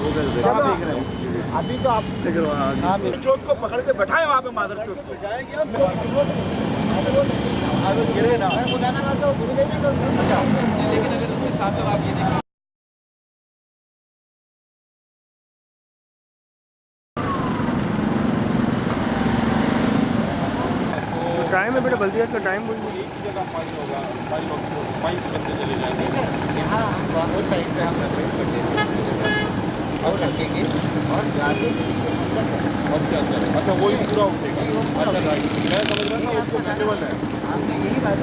अभी तो आप चोट को पकड़ के बैठाए वहाँ पे मादर चोट को गिरे ना। अच्छा, लेकिन अगर उसके साथ आप ये देखिए टाइम है बेटा, बल्दिया का टाइम बोलिए। एक ही जगह पानी होगा, 5 बंदे चले जाएंगे। यहाँ हम उस साइड पे हम सेपरेट कर देंगे और रखेंगे और गाड़ी और क्या अंदर है? अच्छा वही पूरा उठेगा। अच्छा राइट, मैं समझ रहा था उसको मैनुअल है। हमने यही बात